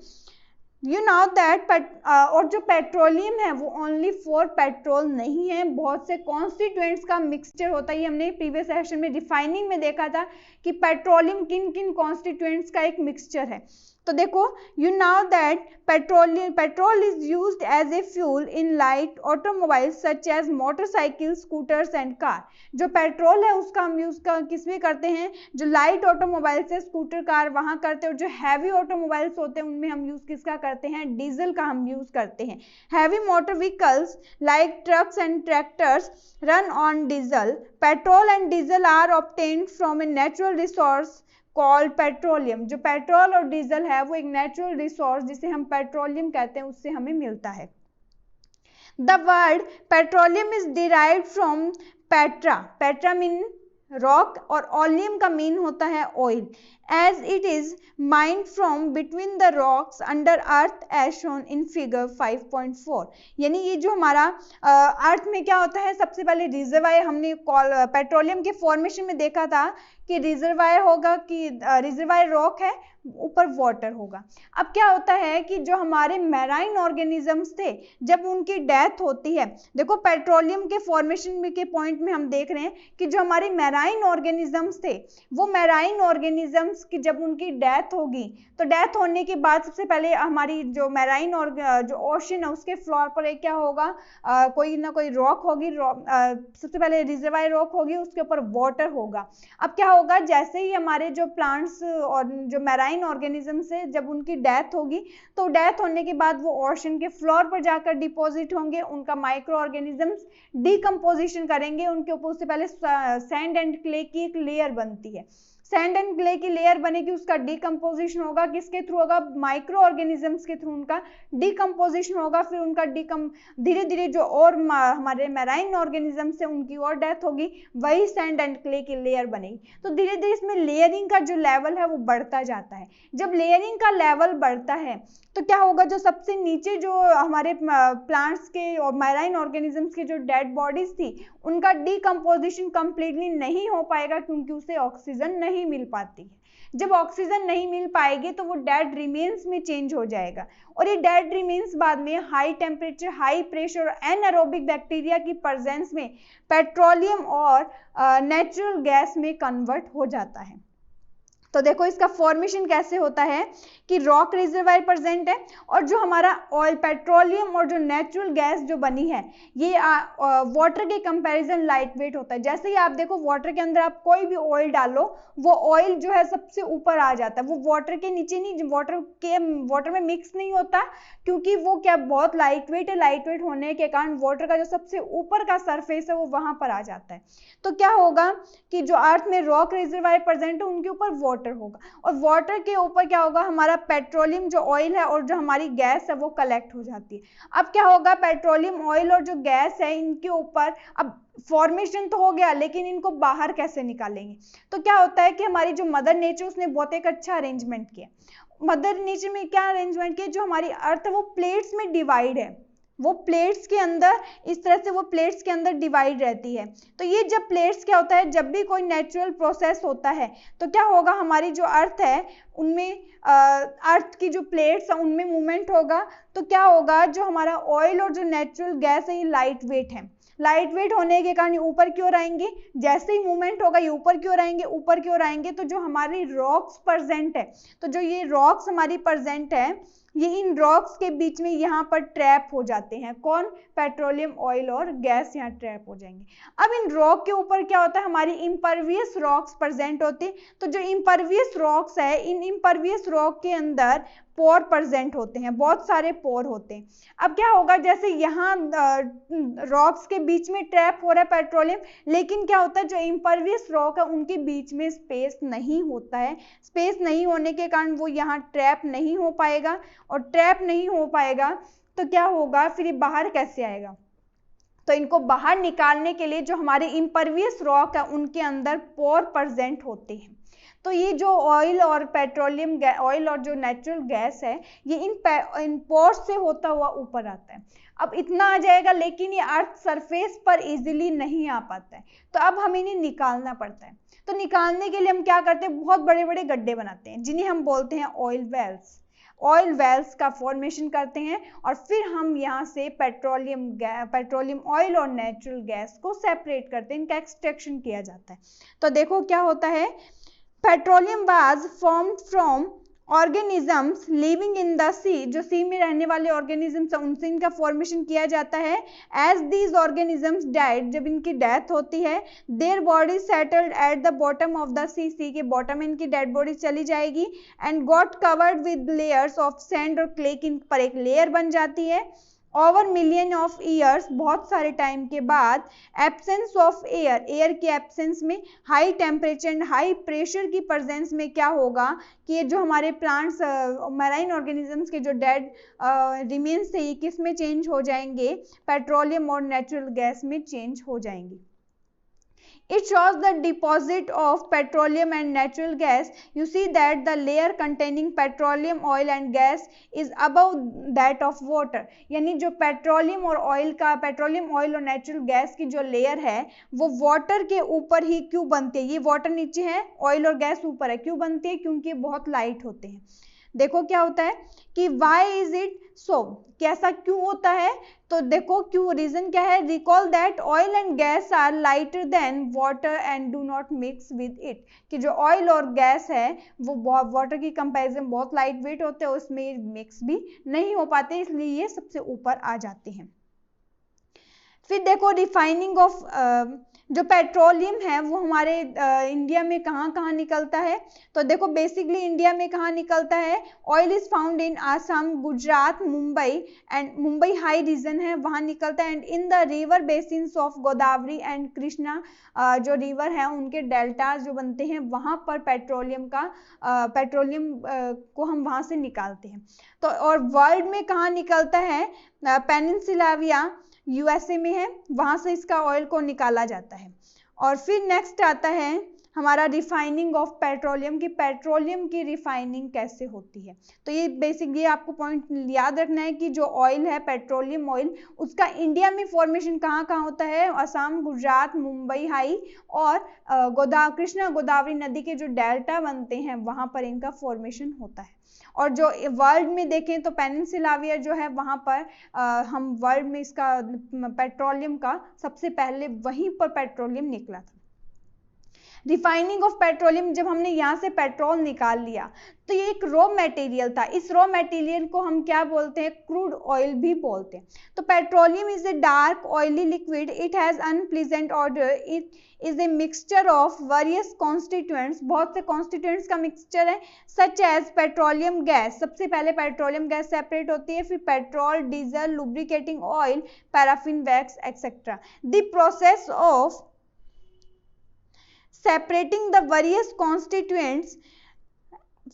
यू नाउ दैट और जो पेट्रोलियम है वो ओनली फॉर पेट्रोल नहीं है, बहुत से कॉन्स्टिट्यूएंट्स का मिक्सचर होता है। ये हमने प्रीवियस सेशन में रिफाइनिंग में देखा था कि पेट्रोलियम किन किन कॉन्स्टिट्यूएंट्स का एक मिक्सचर है। तो देखो you now that petrol is used as a fuel in light automobiles such as motorcycle, scooters and car. जो पेट्रोल है उसका हम यूज किस में करते हैं, जो लाइट ऑटोमोबाइल्स है, स्कूटर, कार, वहां करते हैं। और जो हैवी ऑटोमोबाइल्स होते हैं उनमें हम यूज किसका करते हैं, डीजल का हम यूज करते हैं। Heavy motor vehicles like trucks and tractors run on diesel. Petrol and diesel are obtained from a natural resource called petroleum. जो पेट्रोल और डीजल है वो एक नेचुरल रिसोर्स जिसे हम पेट्रोलियम कहते हैं उससे हमें मिलता है। The word petroleum is derived from petra, petra mean rock और ओलियम का मीन होता है oil, as it is mined from between the rocks under earth as shown in figure 5.4। यानी ये जो हमारा अर्थ में क्या होता है, सबसे पहले रिजर्वायर हमने पेट्रोलियम के फॉर्मेशन में देखा था कि रिजर्वायर होगा, कि रिजर्वायर रॉक है, ऊपर वाटर होगा। अब क्या होता है कि जो हमारे मैराइन ऑर्गेनिजम्स थे जब उनकी डेथ होती है, देखो पेट्रोलियम के फॉर्मेशन के पॉइंट में हम देख रहे हैं कि जो हमारे मैराइन ऑर्गेनिजम्स थे वो मैराइन ऑर्गेनिजम्स की जब उनकी डेथ होगी तो डेथ होने के बाद सबसे पहले हमारी जो मैराइन और जो ओशन है उसके फ्लोर पर एक क्या होगा, कोई ना कोई रॉक होगी, सबसे पहले रिजर्वायर रॉक होगी, उसके ऊपर वाटर होगा। अब क्या होगा, जैसे ही हमारे जो प्लांट्स और जो मैराइन ऑर्गेनिजम्स है जब उनकी डेथ होगी तो डेथ होने के बाद वो ओशन के फ्लोर पर जाकर डिपॉजिट होंगे, उनका माइक्रो ऑर्गेनिजम्स डीकम्पोजिशन करेंगे, उनके ऊपर उससे पहले सैंड एंड क्ले की एक लेयर बनती है। सैंड एंड क्ले की लेयर बनेगी, उसका डीकम्पोजिशन होगा, किसके थ्रू होगा, माइक्रो ऑर्गेनिजम्स के थ्रू उनका डीकम्पोजिशन होगा। फिर उनका धीरे धीरे जो और हमारे मैराइन ऑर्गेनिजम्स है उनकी और डेथ होगी, वही सैंड एंड क्ले की लेयर बनेगी। तो धीरे धीरे इसमें लेयरिंग का जो लेवल है वो बढ़ता जाता है। जब लेयरिंग का लेवल बढ़ता है तो क्या होगा, जो सबसे नीचे जो हमारे प्लांट्स के और मैराइन ऑर्गेनिजम्स की जो डेड बॉडीज थी उनका डीकम्पोजिशन कंप्लीटली नहीं हो पाएगा क्योंकि उसे ऑक्सीजन नहीं मिल पाती है। जब ऑक्सीजन नहीं मिल पाएगी तो वो डेड रिमेन्स में चेंज हो जाएगा और ये डेड रिमेन्स बाद में हाई टेम्परेचर, हाई प्रेशर और एनारोबिक बैक्टीरिया की प्रेजेंस में पेट्रोलियम और नेचुरल गैस में कन्वर्ट हो जाता है। तो देखो इसका फॉर्मेशन कैसे होता है कि रॉक रिजर्वायर प्रेजेंट है और जो हमारा ऑयल, पेट्रोलियम और जो नेचुरल गैस जो बनी है ये वाटर के कंपैरिजन लाइट वेट होता है। जैसे ही आप देखो वाटर के अंदर आप कोई भी ऑयल डालो वो ऑयल जो है सबसे ऊपर आ जाता है, वो वाटर के नीचे नहीं, वाटर में मिक्स नहीं होता क्योंकि वो क्या बहुत लाइट वेट है। लाइट वेट होने के कारण वाटर का जो सबसे ऊपर का सरफेस है वो वहां पर आ जाता है। तो क्या होगा कि जो अर्थ में रॉक रिजर्वायर प्रेजेंट है उनके ऊपर वाटर होगा और वाटर के ऊपर क्या होगा, हमारा पेट्रोलियम जो ऑयल है और जो हमारी गैस है वो कलेक्ट हो जाती है। अब क्या होगा, पेट्रोलियम ऑयल और जो गैस है इनके ऊपर अब फॉर्मेशन तो हो गया लेकिन इनको बाहर कैसे निकालेंगे। तो क्या होता है कि हमारी जो मदर नेचर उसने बहुत एक अच्छा अरेंजमेंट किया। मदर नेचर में क्या अरेंजमेंट किया, जो हमारी अर्थ है वो प्लेट्स में डिवाइड है, वो प्लेट्स के अंदर इस तरह से वो प्लेट्स के अंदर डिवाइड रहती है। तो ये जब प्लेट्स क्या होता है, जब भी कोई नेचुरल प्रोसेस होता है तो क्या होगा, हमारी जो अर्थ है उनमें अर्थ की जो प्लेट्स है उनमें मूवमेंट होगा। तो क्या होगा, जो हमारा ऑयल और जो नेचुरल गैस है ये लाइट वेट है, लाइट वेट होने के कारण ये ऊपर की ओर आएंगे, जैसे ही मूवमेंट होगा ये ऊपर की ओर आएंगे, ऊपर की ओर आएंगे तो जो हमारी रॉक्स प्रेजेंट है, तो जो ये रॉक्स हमारी प्रेजेंट है ये इन रॉक्स के बीच में यहाँ पर ट्रैप हो जाते हैं। कौन, पेट्रोलियम, ऑयल और गैस यहाँ ट्रैप हो जाएंगे। अब इन रॉक के ऊपर क्या होता है, हमारी इम्परवियस रॉक्स प्रेजेंट होती है। तो जो इम्परवियस रॉक्स है इन इम्परवियस रॉक के अंदर पोर प्रेजेंट होते हैं, बहुत सारे पोर होते हैं। अब क्या होगा, जैसे यहाँ रॉक्स के बीच में ट्रैप हो रहा है पेट्रोलियम, लेकिन क्या होता है जो इम्परवियस रॉक है उनके बीच में स्पेस नहीं होता है। स्पेस नहीं होने के कारण वो यहाँ ट्रैप नहीं हो पाएगा और ट्रैप नहीं हो पाएगा तो क्या होगा, फिर ये बाहर कैसे आएगा। तो इनको बाहर निकालने के लिए जो हमारे इम्परवियस रॉक है उनके अंदर पोर प्रेजेंट होते हैं। तो ये जो ऑयल और पेट्रोलियम ऑयल और जो नेचुरल गैस है ये इन पोर्स से होता हुआ ऊपर आता है। अब इतना आ जाएगा, लेकिन ये अर्थ सरफेस पर इजीली नहीं आ पाता है, तो अब हमें इन्हें निकालना पड़ता है। तो निकालने के लिए हम क्या करते हैं, बहुत बड़े बड़े गड्ढे बनाते हैं जिन्हें हम बोलते हैं ऑयल वेल्स। ऑयल वेल्स का फॉर्मेशन करते हैं और फिर हम यहाँ से पेट्रोलियम ऑयल और नेचुरल गैस को सेपरेट करते हैं, इनका एक्सट्रैक्शन किया जाता है। तो देखो क्या होता है, petroleum was formed from organisms living in the sea, जो सी में रहने वाले ऑर्गेनिजम्स उनसे इनका फॉर्मेशन किया जाता है। एज दीज ऑर्गेनिजम्स डाइड, जब इनकी डेथ होती है, their body settled at the bottom of the sea के बॉटम में इनकी डेड बॉडी चली जाएगी and got covered with layers of sand और क्ले, इन पर एक लेयर बन जाती है। ओवर मिलियन ऑफ ईयर्स, बहुत सारे टाइम के बाद, एब्सेंस ऑफ एयर, एयर के एब्सेंस में, high temperature and high pressure की प्रेजेंस में क्या होगा कि ये जो हमारे प्लांट्स मैराइन ऑर्गेनिजम्स के जो डेड रिमेन्स थे ये किस में चेंज हो जाएंगे, पेट्रोलियम और नेचुरल गैस में चेंज हो जाएंगे। It shows the deposit of petroleum and natural gas. You see that the layer containing petroleum, oil and gas is above that of water. यानी जो पेट्रोलियम और ऑयल और नेचुरल गैस की जो layer है वो वाटर के ऊपर ही क्यों बनती है, ये वाटर नीचे है, ऑयल और गैस ऊपर है, क्यों बनती है, क्योंकि बहुत लाइट होते हैं। देखो क्या होता है कि why is it so, कैसा क्यों होता है, तो देखो क्यों, रीजन क्या है, recall that oil and gas are lighter than water and do not mix with it, कि जो ऑयल और गैस है वो वाटर की कंपैरिजन बहुत लाइट वेट होते हैं, उसमें मिक्स भी नहीं हो पाते, इसलिए ये सबसे ऊपर आ जाते हैं। फिर देखो रिफाइनिंग ऑफ जो पेट्रोलियम है वो हमारे इंडिया में कहाँ निकलता है, तो देखो बेसिकली इंडिया में कहाँ निकलता है, oil is found in Assam, Gujarat, Mumbai and Mumbai high region है वहाँ निकलता है, and in the river basins of Godavari and Krishna, जो रिवर है उनके डेल्टाज जो बनते हैं वहाँ पर पेट्रोलियम को हम वहाँ से निकालते हैं। तो और वर्ल्ड में कहाँ निकलता है, पेनिनसुलाविया यूएसए में है, वहां से इसका ऑयल को निकाला जाता है। और फिर नेक्स्ट आता है हमारा रिफाइनिंग ऑफ पेट्रोलियम की, पेट्रोलियम की रिफाइनिंग कैसे होती है। तो ये बेसिक ये आपको पॉइंट याद रखना है कि जो ऑयल है पेट्रोलियम ऑयल उसका इंडिया में फॉर्मेशन कहाँ होता है, असम, गुजरात, मुंबई हाई और कृष्णा गोदावरी नदी के जो डेल्टा बनते हैं वहां पर इनका फॉर्मेशन होता है। और जो वर्ल्ड में देखें तो पेनिनसुलाविया जो है वहां पर हम वर्ल्ड में इसका पेट्रोलियम का सबसे पहले वहीं पर पेट्रोलियम निकला था। रिफाइनिंग ऑफ पेट्रोलियम, जब हमने यहाँ से पेट्रोल निकाल लिया तो ये एक रॉ मटेरियल था, इस रॉ मटेरियल को हम क्या बोलते हैं, क्रूड ऑयल भी बोलते हैं। तो petroleum is a dark oily liquid, it has unpleasant order, it is a mixture of various constituents, बहुत से कॉन्स्टिट्यूएंट्स का मिक्सचर है, सच एज पेट्रोलियम गैस, सबसे पहले पेट्रोलियम गैस सेपरेट होती है, फिर petrol, diesel, lubricating oil, paraffin wax etcetera. The process of separating the various constituents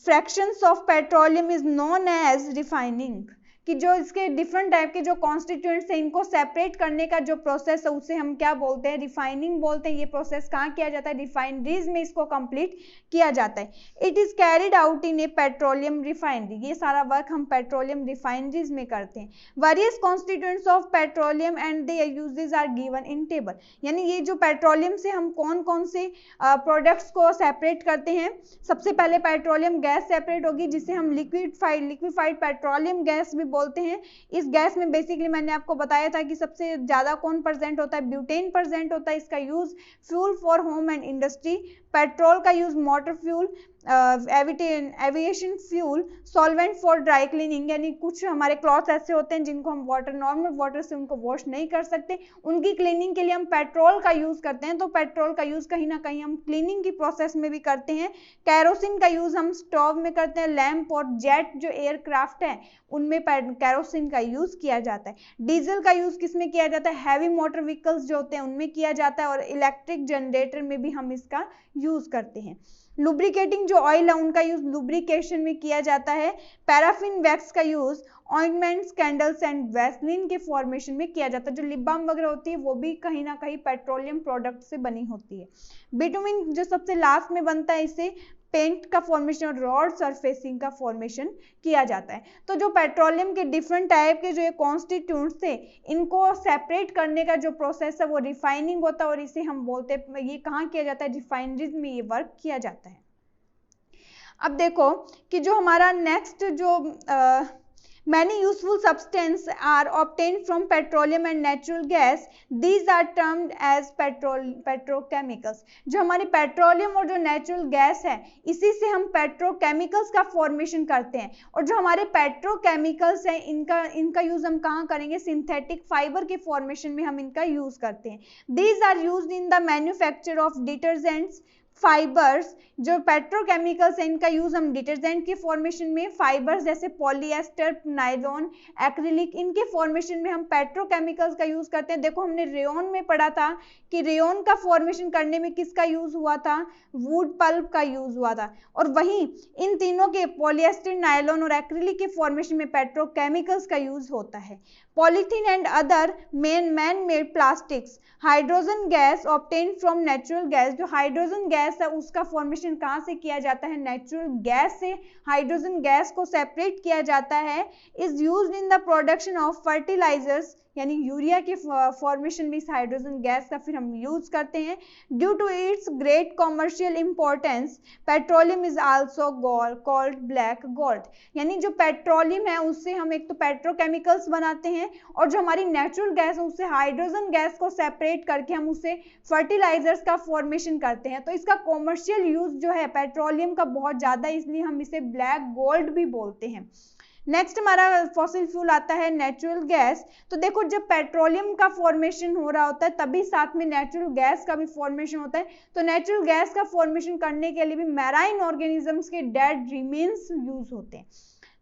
fractions of petroleum is known as refining, कि जो इसके डिफरेंट टाइप के जो कॉन्स्टिट्यूएंट्स हैं इनको सेपरेट करने का जो प्रोसेस है उसे हम क्या बोलते हैं, रिफाइनिंग बोलते हैं। ये प्रोसेस कहाँ किया जाता है, रिफाइनरीज में इसको कंप्लीट किया जाता है। It is carried out in a petroleum refinery, ये सारा वर्क हम पेट्रोलियम रिफाइनरीज में करते हैं। Various constituents of petroleum and their uses are given in table, यानी ये जो पेट्रोलियम से हम कौन कौन से प्रोडक्ट्स को सेपरेट करते हैं। सबसे पहले पेट्रोलियम गैस सेपरेट होगी जिसे हम लिक्विफाइड पेट्रोलियम गैस भी बोलते हैं। इस गैस में बेसिकली मैंने आपको बताया था कि सबसे ज्यादा कौन प्रेजेंट होता है, ब्यूटेन प्रेजेंट होता है। इसका use fuel for home and industry, petrol का use motor fuel, aviation fuel, solvent for dry cleaning, यानी कुछ हमारे क्लॉथ ऐसे होते हैं जिनको हम नॉर्मल वाटर से उनको वॉश नहीं कर सकते, उनकी क्लीनिंग के लिए हम पेट्रोल का यूज करते हैं। तो पेट्रोल का यूज कहीं ना कहीं हम क्लीनिंग की प्रोसेस में भी करते हैं। कैरोसिन का यूज हम स्टोव में करते हैं, लैंप और जेट जो एयरक्राफ्ट है उनमें कैरोसिन का यूज किया जाता है। डीजल का यूज किसमें किया जाता है, हैवी मोटर व्हीकल्स जो होते हैं उनमें किया जाता है, और इलेक्ट्रिक जनरेटर में भी हम इसका यूज करते हैं। लुब्रिकेटिंग जो ऑयल है उनका यूज लुब्रिकेशन में किया जाता है। पैराफिन वैक्स का use ointments, candles and Vaseline के फॉर्मेशन में किया जाता है। जो लिप बाम वगैरह होती है वो भी कहीं ना कहीं पेट्रोलियम प्रोडक्ट से बनी होती है। बिटुमिन जो सबसे लास्ट में बनता है, इसे पेंट का फॉर्मेशन और रॉड सरफेसिंग का फॉर्मेशन किया जाता है। तो जो पेट्रोलियम के डिफरेंट टाइप के जो ये कॉन्स्टिट्यूएंट्स थे, इनको सेपरेट करने का जो प्रोसेस है वो रिफाइनिंग होता है, और इसे हम बोलते हैं, ये कहाँ किया जाता है, रिफाइनरीज में ये वर्क किया जाता है। अब देखो कि जो हमारा नेक्स्ट जो many useful substances are obtained from petroleum and natural gas. These are termed as petrochemicals. जो हमारी पेट्रोलियम और जो नेचुरल गैस है, इसी से हम पेट्रोकेमिकल्स का फॉर्मेशन करते हैं। और जो हमारे पेट्रोकेमिकल्स हैं, इनका यूज हम कहाँ करेंगे, सिंथेटिक फाइबर के फॉर्मेशन में हम इनका यूज करते हैं। These are used in the manufacture of detergents, fibres. जो पेट्रोकेमिकल्स हैं, इनका यूज हम डिटर्जेंट के फॉर्मेशन में, फाइबर्स जैसे पॉलीएस्टर, नायलॉन, एक्रिलिक, इनके फॉर्मेशन में हम पेट्रोकेमिकल्स का यूज करते हैं। देखो हमने रेयन में पढ़ा था कि रेयन का फॉर्मेशन करने में किसका यूज हुआ था, वुड पल्प का यूज हुआ था। और वहीं इन तीनों के पॉलीएस्टर, नायलॉन और एक्रिलिक के फॉर्मेशन में पेट्रोकेमिकल्स का यूज होता है। Polythene and other man made plastics, hydrogen gas obtain from natural gas. जो हाइड्रोजन गैस है उसका फॉर्मेशन कहाँ से किया जाता है, नेचुरल गैस से हाइड्रोजन गैस को सेपरेट किया जाता है। Is used in the production of fertilizers, यानी यूरिया के फॉर्मेशन में इस हाइड्रोजन गैस का फिर हम यूज करते हैं। Due to its great commercial importance, petroleum is also called black gold. यानी जो पेट्रोलियम है उससे हम एक तो पेट्रोकेमिकल्स बनाते हैं, और जो हमारी नेचुरल गैस है उससे हाइड्रोजन गैस को सेपरेट करके हम उससे फर्टिलाइजर्स का फॉर्मेशन करते हैं। तो इसका कॉमर्शियल यूज जो है पेट्रोलियम का बहुत ज्यादा, इसलिए हम इसे ब्लैक गोल्ड भी बोलते हैं। नेक्स्ट हमारा फॉसिल फ्यूल आता है नेचुरल गैस। तो देखो जब पेट्रोलियम का फॉर्मेशन हो रहा होता है तभी साथ में नेचुरल गैस का भी फॉर्मेशन होता है। तो नेचुरल गैस का फॉर्मेशन करने के लिए भी मैराइन ऑर्गेनिजम्स के डेड रिमेन्स यूज होते हैं।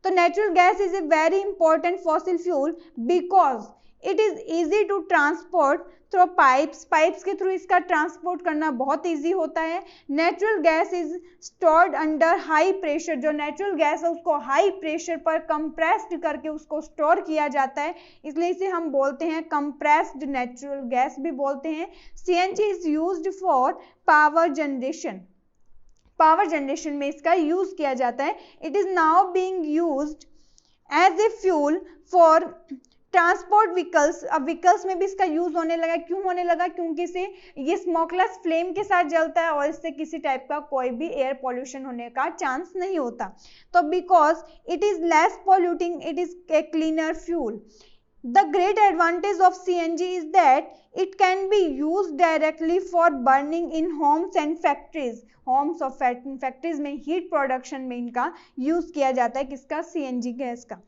तो natural gas is a very important fossil fuel because it is easy to transport through pipes के थ्रू इसका ट्रांसपोर्ट करना बहुत इजी होता है। Natural gas is stored under high pressure. जो नेचुरल गैस है उसको हाई प्रेशर पर कंप्रेस्ड करके उसको स्टोर किया जाता है, इसलिए इसे हम बोलते हैं कंप्रेस्ड नेचुरल गैस भी बोलते हैं। CNG is used for power generation. Power generation में इसका यूज किया जाता है। It is now being used as a fuel for transport vehicles. अब व्हीकल्स में भी इसका यूज होने लगा। क्यों होने लगा, क्योंकि इसे ये स्मोकलेस फ्लेम के साथ जलता है और इससे किसी टाइप का कोई भी एयर पॉल्यूशन होने का चांस नहीं होता। तो because it is less polluting, it is a cleaner fuel. The great advantage of CNG is that it can be used directly for burning in homes and factories. Homes और factories में heat production में इनका use किया जाता है, किसका, CNG gas का।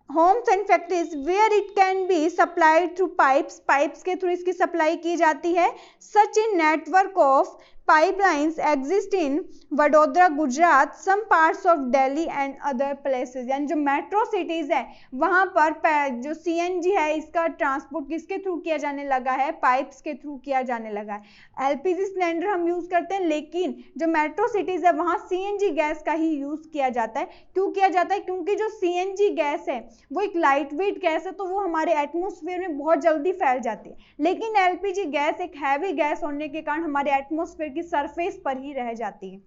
Homes and factories where it can be supplied through pipes के थ्रू इसकी सप्लाई की जाती है। Such a network of pipelines exist in Vadodara Gujarat, some parts of Delhi and other places. यानी जो मेट्रो सिटीज है वहां पर जो सीएनजी है इसका ट्रांसपोर्ट किसके थ्रू किया जाने लगा है, पाइप्स के थ्रू किया जाने लगा है। एलपीजी सिलेंडर हम यूज करते हैं, लेकिन जो मेट्रो सिटीज है वहां सीएनजी गैस का ही यूज किया जाता है। क्यों किया जाता है, क्योंकि जो सीएनजी गैस है वो एक लाइट वेट गैस है, तो वो हमारे एटमॉस्फेयर में बहुत जल्दी फैल जाती है। लेकिन एलपीजी गैस एक हैवी गैस होने के कारण हमारे एटमॉस्फेयर की सरफेस पर ही रह जाती है।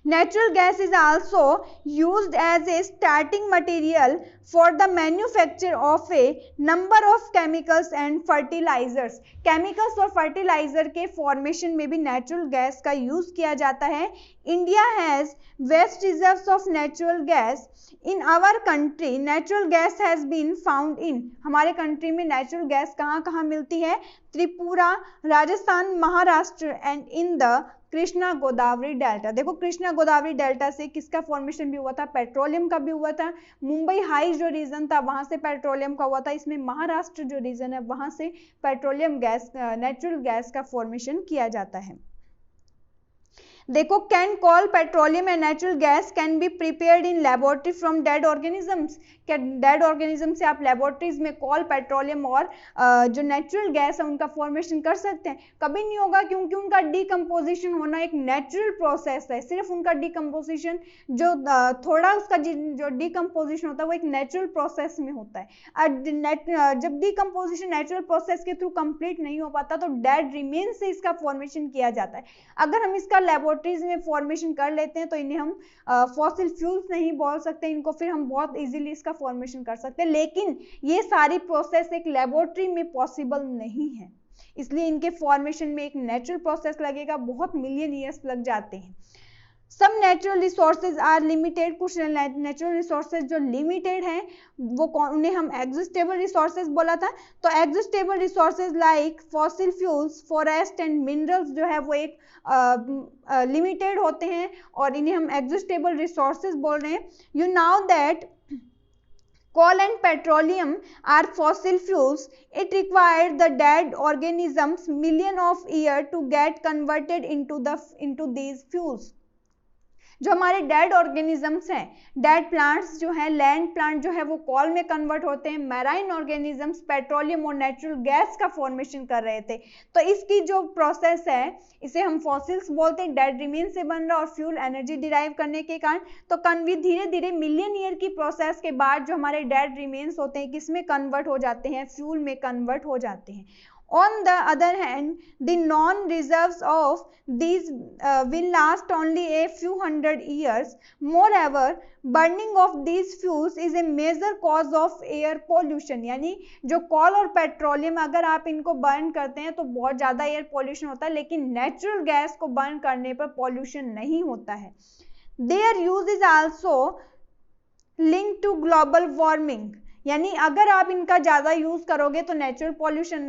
Natural gas is also used as a starting material for the manufacture of a number of chemicals and fertilizers. Chemicals और fertilizer के formation में भी natural gas का use किया जाता है। India has vast reserves of natural gas. In our country, natural gas has been found in. हमारे country में natural gas कहाँ कहाँ मिलती है, Tripura, Rajasthan, Maharashtra and in the Krishna Godavari delta. देखो कृष्णा गोदावरी डेल्टा से किसका फॉर्मेशन भी हुआ था, पेट्रोलियम का भी हुआ था। मुंबई हाई जो रीजन था वहां से पेट्रोलियम का हुआ था। इसमें महाराष्ट्र जो रीजन है वहां से पेट्रोलियम गैस, नेचुरल गैस का फॉर्मेशन किया जाता है। देखो, can call, petroleum and natural gas can be prepared in laboratory from dead organisms. क्या डेड ऑर्गेनिज्म से आप लेबोरेटरीज में कॉल, पेट्रोलियम और जो नेचुरल गैस है उनका फॉर्मेशन कर सकते हैं? कभी नहीं होगा, क्योंकि उनका डिकम्पोजिशन होना एक नेचुरल प्रोसेस है। सिर्फ उनका डिकम्पोजिशन जो थोड़ा उसका जो डिकम्पोजिशन होता है वो एक नेचुरल प्रोसेस में होता है। जब डिकम्पोजिशन नेचुरल प्रोसेस के थ्रू कंप्लीट नहीं हो पाता तो डेड रिमेन से इसका फॉर्मेशन किया जाता है। अगर हम इसका लेबोरेटरीज में फॉर्मेशन कर लेते हैं तो इन्हें हम फॉसिल फ्यूल्स नहीं बोल सकते, इनको फिर हम बहुत इजीली इसका फॉर्मेशन कर सकते हैं। लेकिन ये सारी प्रोसेस एक लेबोरेटरी में पॉसिबल नहीं है, इसलिए इनके फॉर्मेशन में एक नेचुरल प्रोसेस लगेगा, बहुत मिलियन ईयर्स लग जाते हैं। सब नेचुरल रिसोर्सेज आर लिमिटेड, कुछ नेचुरल रिसोर्सेज जो लिमिटेड हैं वो उन्हें हम एग्जिस्टेबल रिसोर्सेज बोला था। तो exhaustible resources like fossil fuels, forest and minerals जो है वो एक लिमिटेड होते हैं और इन्हें हम एग्जिस्टेबल रिसोर्सेज बोल रहे हैं। You now that coal and petroleum are fossil fuels. It required the dead organisms million of years to get converted into these fuels. जो हमारे डेड ऑर्गेनिजम्स हैं, डेड प्लांट्स जो हैं, लैंड प्लांट जो है वो कॉल में कन्वर्ट होते हैं। मैराइन ऑर्गेनिजम्स पेट्रोलियम और नेचुरल गैस का फॉर्मेशन कर रहे थे। तो इसकी जो प्रोसेस है इसे हम फॉसिल्स बोलते हैं, डेड रिमेन से बन रहा और फ्यूल एनर्जी डिराइव करने के कारण। तो धीरे धीरे मिलियन ईयर की प्रोसेस के बाद जो हमारे डेड रिमेन्स होते हैं किसमें कन्वर्ट हो जाते हैं? फ्यूल में कन्वर्ट हो जाते हैं। On the other hand, the non-reserves of these will last only a few hundred years. Moreover, burning of these fuels is a major cause of air pollution. यानी जो कोल और पेट्रोलियम अगर आप इनको बर्न करते हैं तो बहुत ज़्यादा एयर पोल्यूशन होता है, लेकिन नेचुरल गैस को बर्न करने पर पोल्यूशन नहीं होता है। Their use is also linked to global warming. यानी अगर आप इनका ज़्यादा यूज़ करोगे तो नेचुरल पॉल्यूशन,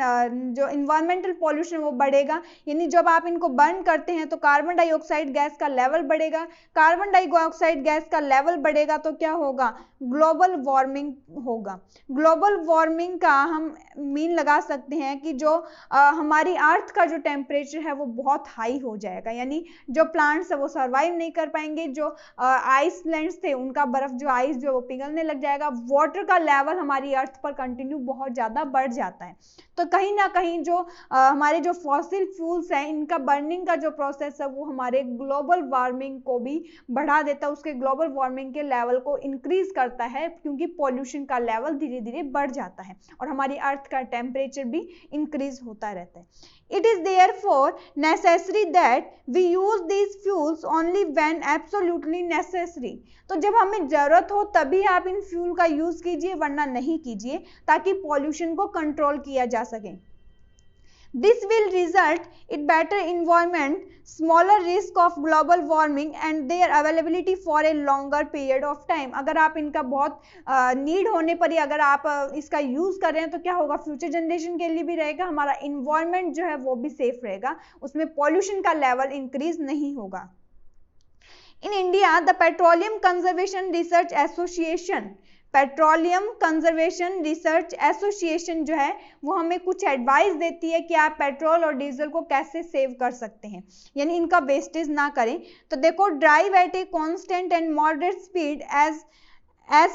जो इन्वायरमेंटल पॉल्यूशन वो बढ़ेगा। यानी जब आप इनको बर्न करते हैं तो कार्बन डाइऑक्साइड गैस का लेवल बढ़ेगा। कार्बन डाइऑक्साइड गैस का लेवल बढ़ेगा तो क्या होगा? ग्लोबल वार्मिंग होगा। ग्लोबल वार्मिंग का हम मीन लगा सकते हैं कि जो हमारी अर्थ का जो टेम्परेचर है वो बहुत हाई हो जाएगा। यानी जो प्लांट्स है वो सर्वाइव नहीं कर पाएंगे, जो आइसलैंड्स थे उनका बर्फ जो आइस जो वो पिघलने लग जाएगा, वाटर का लेवल हमारी अर्थ पर कंटिन्यू बहुत ज्यादा बढ़ जाता है। तो कहीं ना कहीं जो हमारे जो फॉसिल फ्यूल्स हैं इनका बर्निंग का जो प्रोसेस है वो हमारे ग्लोबल वार्मिंग को भी बढ़ा देता है, उसके ग्लोबल वार्मिंग के लेवल को इंक्रीज करता है, क्योंकि पॉल्यूशन का लेवल धीरे धीरे बढ़ जाता है और हमारी अर्थ का टेम्परेचर भी इंक्रीज होता रहता है। It is therefore necessary that we use these fuels only when absolutely necessary. तो जब हमें जरूरत हो तभी आप इन फ्यूल का यूज कीजिए, वरना नहीं कीजिए, ताकि पॉल्यूशन को कंट्रोल किया जा सके। This will result in better environment, smaller risk of global warming and their availability for a longer period of time. अगर आप इनका बहुत नीड होने पर ही अगर आप इसका यूज कर रहे हैं तो क्या होगा? फ्यूचर जनरेशन के लिए भी रहेगा, हमारा इन्वायरमेंट जो है वो भी सेफ रहेगा, उसमें पॉल्यूशन का लेवल इंक्रीज नहीं होगा। In India, the Petroleum Conservation Research Association, petroleum conservation research association जो है वो हमें कुछ एडवाइस देती है कि आप पेट्रोल और डीजल को कैसे सेव कर सकते हैं, यानी इनका वेस्टेज ना करें। तो देखो, drive at a constant and moderate speed as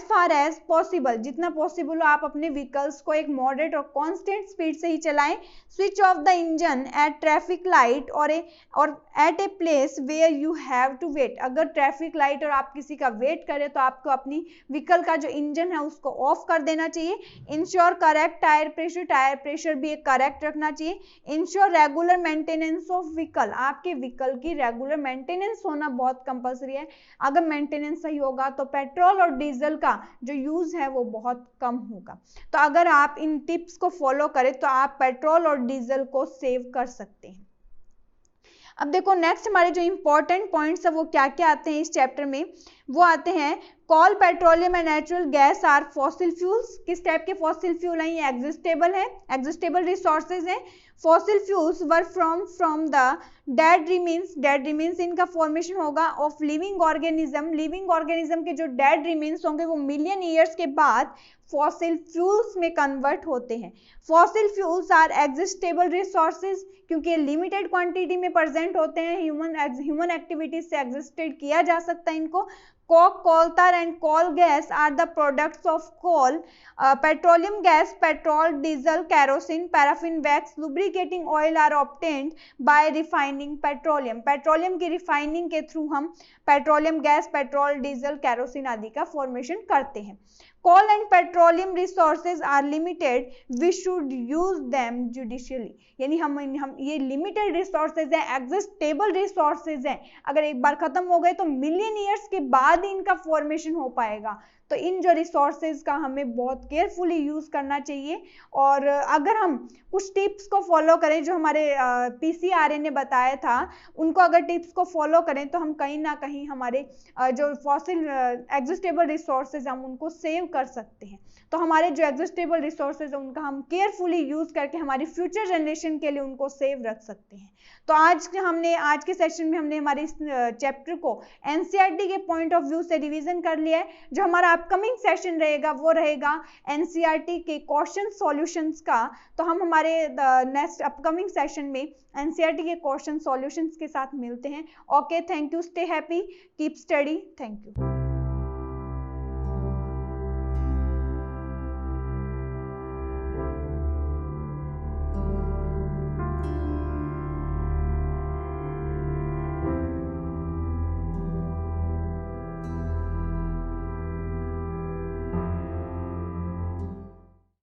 far as possible, जितना पॉसिबल हो आप अपने व्हीकल्स को एक मॉडरेट और कांस्टेंट स्पीड से ही चलाएं। Switch off the engine at traffic light और at a place where you have to wait. अगर ट्रैफिक लाइट और आप किसी का वेट करें तो आपको अपनी व्हीकल का जो इंजन है उसको ऑफ कर देना चाहिए। इंश्योर करेक्ट टायर प्रेशर भी एक करेक्ट रखना चाहिए। Ensure regular maintenance of vehicle, आपके व्हीकल की रेगुलर मेंटेनेंस होना बहुत कंपल्सरी है। अगर मेंटेनेंस सही होगा तो पेट्रोल और डीजल का जो यूज है वो बहुत कम होगा। तो अगर आप इन टिप्स को फॉलो करें तो आप पेट्रोल और डीजल को सेव कर सकते हैं। अब देखो नेक्स्ट हमारे जो इंपॉर्टेंट पॉइंट्स है वो क्या क्या आते हैं इस चैप्टर में। वो आते हैं coal, petroleum and natural gas are fossil fuels. किस टाइप के फॉसिल फ्यूल हैं? ये एग्जिस्टेबल है, एग्जिस्टेबल रिसोर्सेज हैं। Fossil fuels were from the dead remains इनका फॉर्मेशन होगा ऑफ लिविंग ऑर्गेनिज्म के जो डेड रिमेन्स होंगे वो मिलियन ईयर्स के बाद फॉसिल फ्यूल्स में कन्वर्ट होते हैं। फॉसिल फ्यूल्स आर एग्जिस्टेबल रिसोर्सेज, क्योंकि ये लिमिटेड क्वांटिटी में प्रेजेंट होते हैं, ह्यूमन एक्टिविटीज से एग्जिस्टेड किया जा सकता है इनको। coke, coal tar and coal gas are the products of coal. Petroleum gas, petrol, diesel, kerosene, paraffin, wax, lubricating oil are obtained by refining petroleum. Petroleum की रिफाइनिंग के थ्रू हम petroleum gas, petrol, diesel, kerosene आदि का formation करते हैं। Coal and petroleum resources are limited. We should use them judiciously. यानी हम ये लिमिटेड रिसोर्सेज है, एग्जिस्टेबल रिसोर्सेज है, अगर एक बार खत्म हो गए तो मिलियन ईयर्स के बाद इनका फॉर्मेशन हो पाएगा। तो इन जो रिसोर्सेज का हमें बहुत केयरफुली यूज करना चाहिए। और अगर हम कुछ टिप्स को फॉलो करें जो हमारे पीसीआरए ने बताया था, उनको अगर टिप्स को फॉलो करें तो हम कहीं ना कहीं हमारे जो फॉसिल एग्जिस्टेबल रिसोर्सेज हम उनको सेव कर सकते हैं। तो हमारे जो एग्जिस्टेबल रिसोर्सेज है उनका हम केयरफुली यूज करके हमारी फ्यूचर जनरेशन के लिए उनको सेव रख सकते हैं। तो आज के सेशन में हमने हमारे इस चैप्टर को एनसीईआरटी के पॉइंट ऑफ व्यू से रिवीजन कर लिया है। जो हमारा अपकमिंग सेशन रहेगा वो रहेगा एनसीईआरटी के क्वेश्चन सॉल्यूशंस का। तो हम हमारे नेक्स्ट अपकमिंग सेशन में एनसीईआरटी के क्वेश्चन सॉल्यूशंस के साथ मिलते हैं। Okay, thank you, stay happy, keep study, thank you.